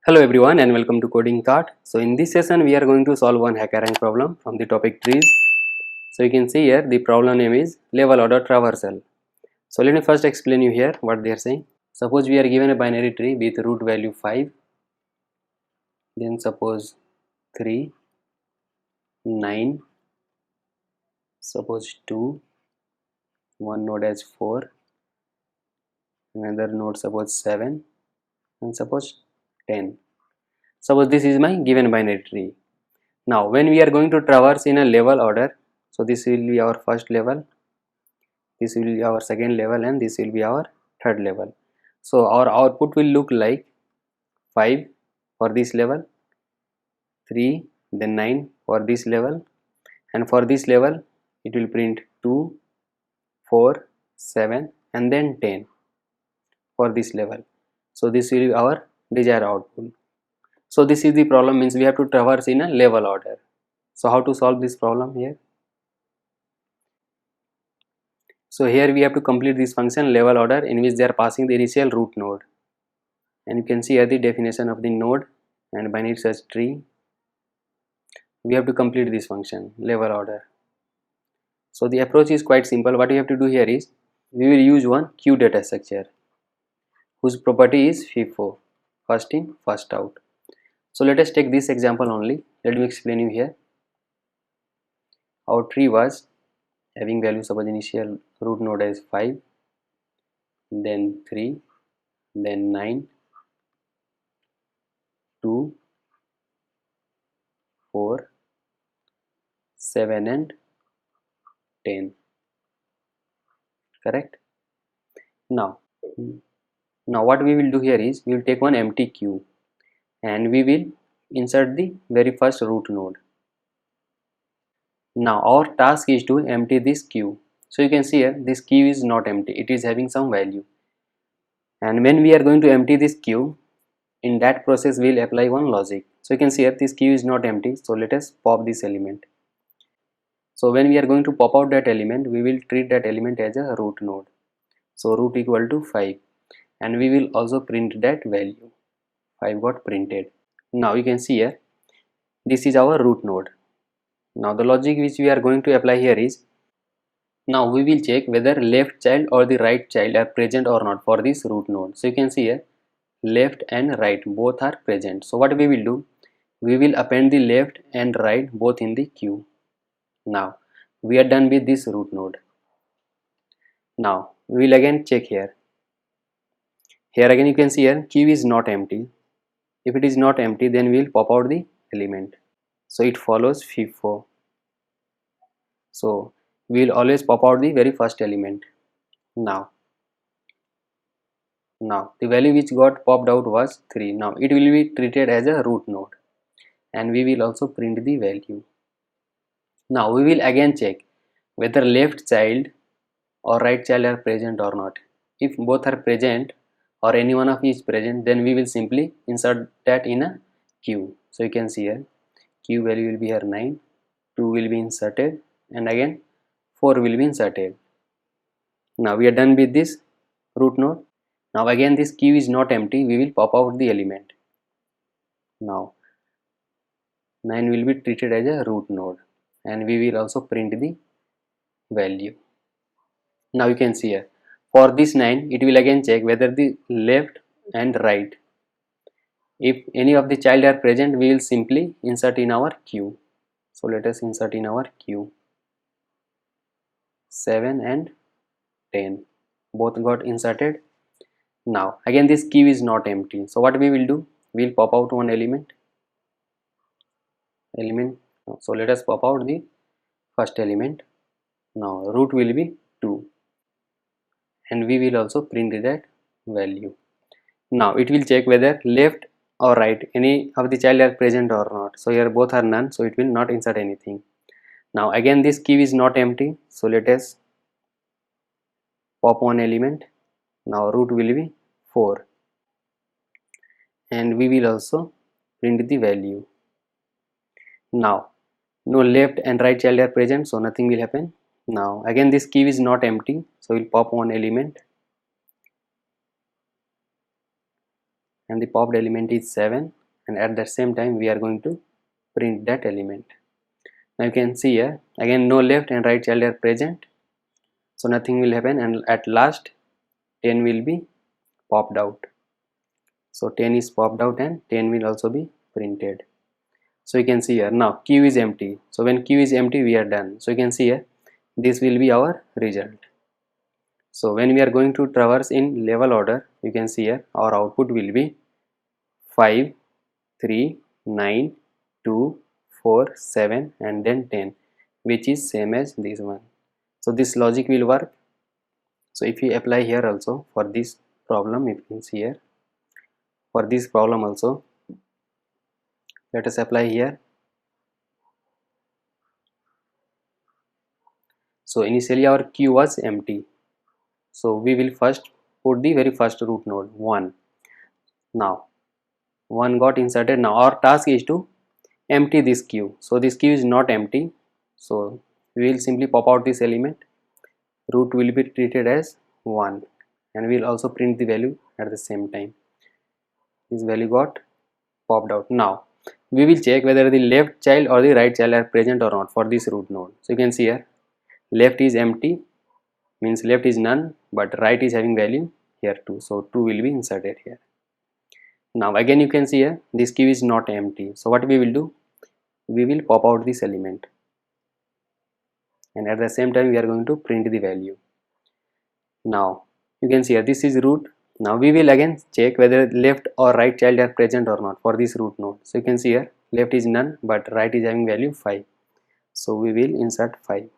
Hello everyone and welcome to Coding Thought. So in this session we are going to solve one HackerRank problem from the topic trees. So you can see here the problem name is level order traversal. So let me first explain you here what they are saying. Suppose we are given a binary tree with root value 5, then suppose 3, 9, suppose 2, one node has 4, another node suppose 7, and suppose 10. Suppose this is my given binary tree. Now when we are going to traverse in a level order, so this will be our first level, this will be our second level, and this will be our third level. So our output will look like 5 for this level, 3, then 9 for this level, and for this level it will print 2, 4, 7, and then 10 for this level. So this will be our desired output. So this is the problem, means we have to traverse in a level order. So how to solve this problem here? So here we have to complete this function level order, in which they are passing the initial root node, and you can see here the definition of the node and binary search tree. We have to complete this function level order. So the approach is quite simple. What we have to do here is we will use one queue data structure whose property is FIFO, first in first out. So let us take this example only. Let me explain you here. Our tree was having value, suppose initial root node as 5, then 3, then 9, 2, 4, 7, and 10. Correct? Now what we will do here is we will take one empty queue and we will insert the very first root node. Now our task is to empty this queue. So you can see here this queue is not empty, it is having some value, and when we are going to empty this queue, in that process we will apply one logic. So you can see here this queue is not empty, so let us pop this element. So when we are going to pop out that element, we will treat that element as a root node. So root equal to 5, and we will also print that value 5 got printed. Now you can see here this is our root node. Now the logic which we are going to apply here is, now we will check whether left child or the right child are present or not for this root node. So you can see here left and right both are present. So what we will do, we will append the left and right both in the queue. Now we are done with this root node. Now we will again check here. Here again you can see here queue is not empty. If it is not empty, then we will pop out the element. So it follows FIFO. So we will always pop out the very first element. Now the value which got popped out was 3. Now it will be treated as a root node, and we will also print the value. Now we will again check whether left child or right child are present or not. If both are present or any one of is present, then we will simply insert that in a queue. So you can see here queue value will be here 9, 2 will be inserted, and again 4 will be inserted. Now we are done with this root node. Now again this queue is not empty, we will pop out the element. Now 9 will be treated as a root node, and we will also print the value. Now you can see here for this 9 it will again check whether the left and right, if any of the child are present, we will simply insert in our queue. So let us insert in our queue 7 and 10 both got inserted. Now again this queue is not empty, so what we will do, we will pop out one element. So let us pop out the first element. Now root will be 2, and we will also print that value. Now it will check whether left or right any of the child are present or not. So here both are none, so it will not insert anything. Now again this queue is not empty, so let us pop one element. Now root will be 4, and we will also print the value. Now no left and right child are present, so nothing will happen. Now again this queue is not empty, so we'll pop one element, and the popped element is 7, and at the same time we are going to print that element. Now you can see here again no left and right child are present, so nothing will happen, and at last 10 will be popped out. So 10 is popped out and 10 will also be printed. So you can see here now q is empty. So when q is empty we are done. So you can see here this will be our result. So when we are going to traverse in level order, you can see here our output will be 5, 3, 9, 2, 4, 7 and then 10, which is same as this one. So this logic will work. So if you apply here also for this problem, you can see here for this problem also, let us apply here. So initially our q was empty, so we will first put the very first root node 1. Now 1 got inserted. Now our task is to empty this q. So this q is not empty, so we will simply pop out this element. Root will be treated as 1 and we will also print the value at the same time. This value got popped out. Now we will check whether the left child or the right child are present or not for this root node. So you can see here left is empty, means left is none, but right is having value here 2, so 2 will be inserted here. Now again you can see here this q is not empty, so what we will do, we will pop out this element and at the same time we are going to print the value. Now you can see here this is root. Now we will again check whether left or right child are present or not for this root node. So you can see here left is none but right is having value 5, so we will insert 5.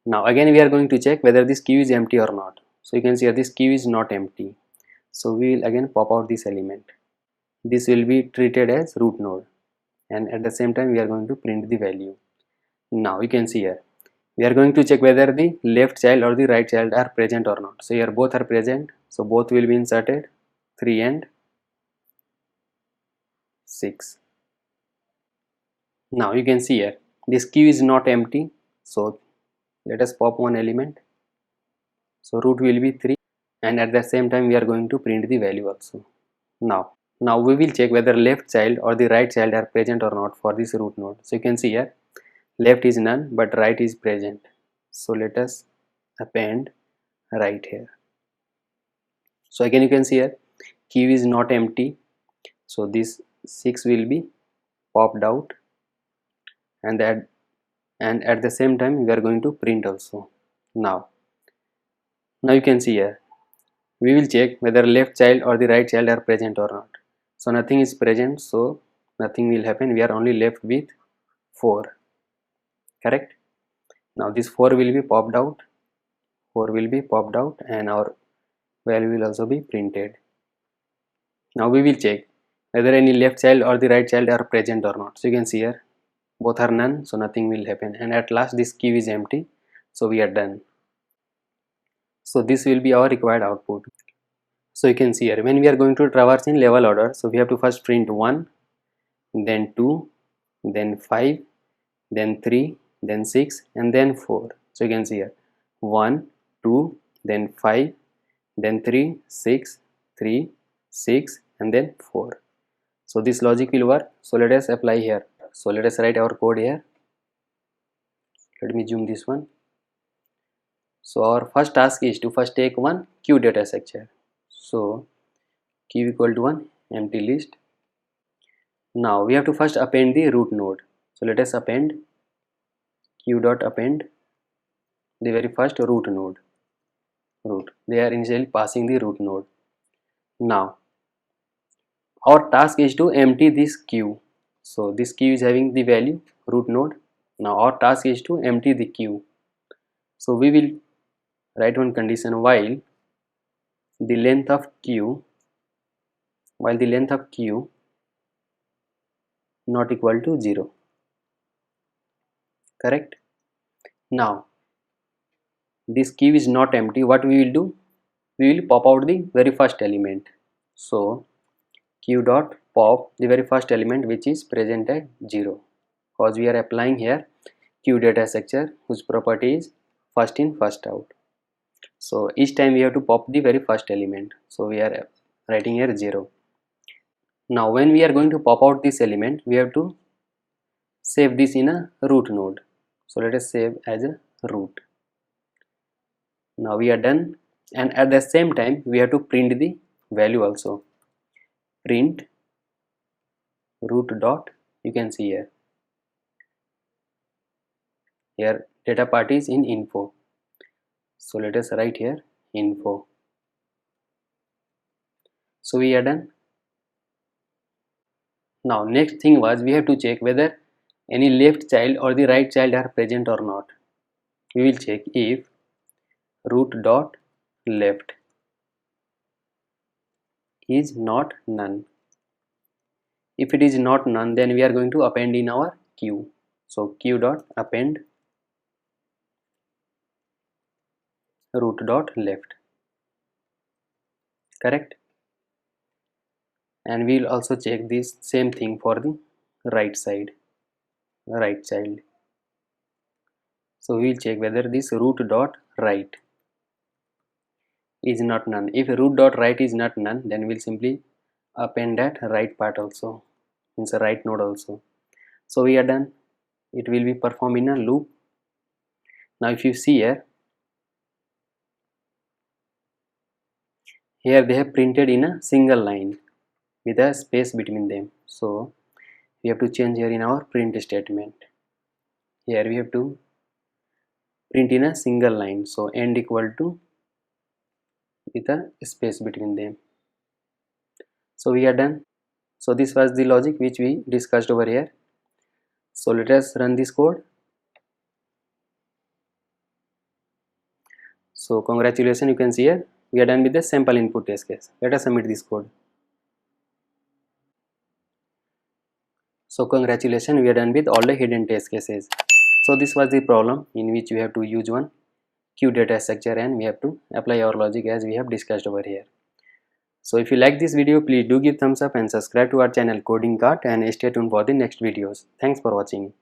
Now again we are going to check whether this q is empty or not. So you can see here this q is not empty, so we will again pop out this element. This will be treated as root node and at the same time we are going to print the value. Now you can see here we are going to check whether the left child or the right child are present or not. So here both are present, so both will be inserted 3 and 6. Now you can see here this q is not empty, so let us pop one element. So root will be 3 and at the same time we are going to print the value also. Now we will check whether left child or the right child are present or not for this root node. So you can see here left is none but right is present, so let us append right here. So again you can see here q is not empty, so this 6 will be popped out and at the same time we are going to print also. Now you can see here we will check whether left child or the right child are present or not. So nothing is present, so nothing will happen, we are only left with 4, correct. Now this 4 will be popped out, and our value will also be printed. Now we will check whether any left child or the right child are present or not. So you can see here both are none, so nothing will happen, and at last this q is empty, so we are done. So this will be our required output. So you can see here when we are going to traverse in level order, so we have to first print 1, then 2, then 5, then 3, then 6 and then 4. So you can see here 1, 2, then 5, then 3, 6, 3, 6 and then 4. So this logic will work. So let us apply here. So let us write our code here. Let me zoom this one. So our first task is to first take one q data structure. So q equal to 1 empty list. Now we have to first append the root node. So let us append q dot append the very first root node. They are initially passing the root node. Now our task is to empty this q. So this q is having the value root node. Now our task is to empty the q. So we will write one condition while the length of q not equal to 0, correct. Now this q is not empty. What we will do, we will pop out the very first element. So q dot pop the very first element which is present at 0, because we are applying here q data structure whose property is first in first out. So each time we have to pop the very first element, so we are writing here 0. Now when we are going to pop out this element, we have to save this in a root node. So let us save as a root. Now we are done, and at the same time we have to print the value also. Print root dot, you can see here data part is in info. So let us write here info. So we are done. Now next thing was we have to check whether any left child or the right child are present or not. We will check if root dot left is not none. If it is not none, then we are going to append in our queue. So queue dot append root dot left. Correct. And we will also check this same thing for the right side, right child. So we will check whether this root dot right is not none. If root dot right is not none, then we will simply append that right part also, means a right node also. So we are done. It will be performed in a loop. Now if you see here they have printed in a single line with a space between them. So we have to change here in our print statement. Here we have to print in a single line, so end equal to with a space between them. So we are done. So this was the logic which we discussed over here. So let us run this code. So congratulations, you can see here we are done with the sample input test case. Let us submit this code. So congratulations, we are done with all the hidden test cases. So this was the problem in which we have to use one queue data structure and we have to apply our logic as we have discussed over here. So if you like this video, please do give thumbs up and subscribe to our channel Coding Cart, and stay tuned for the next videos. Thanks for watching.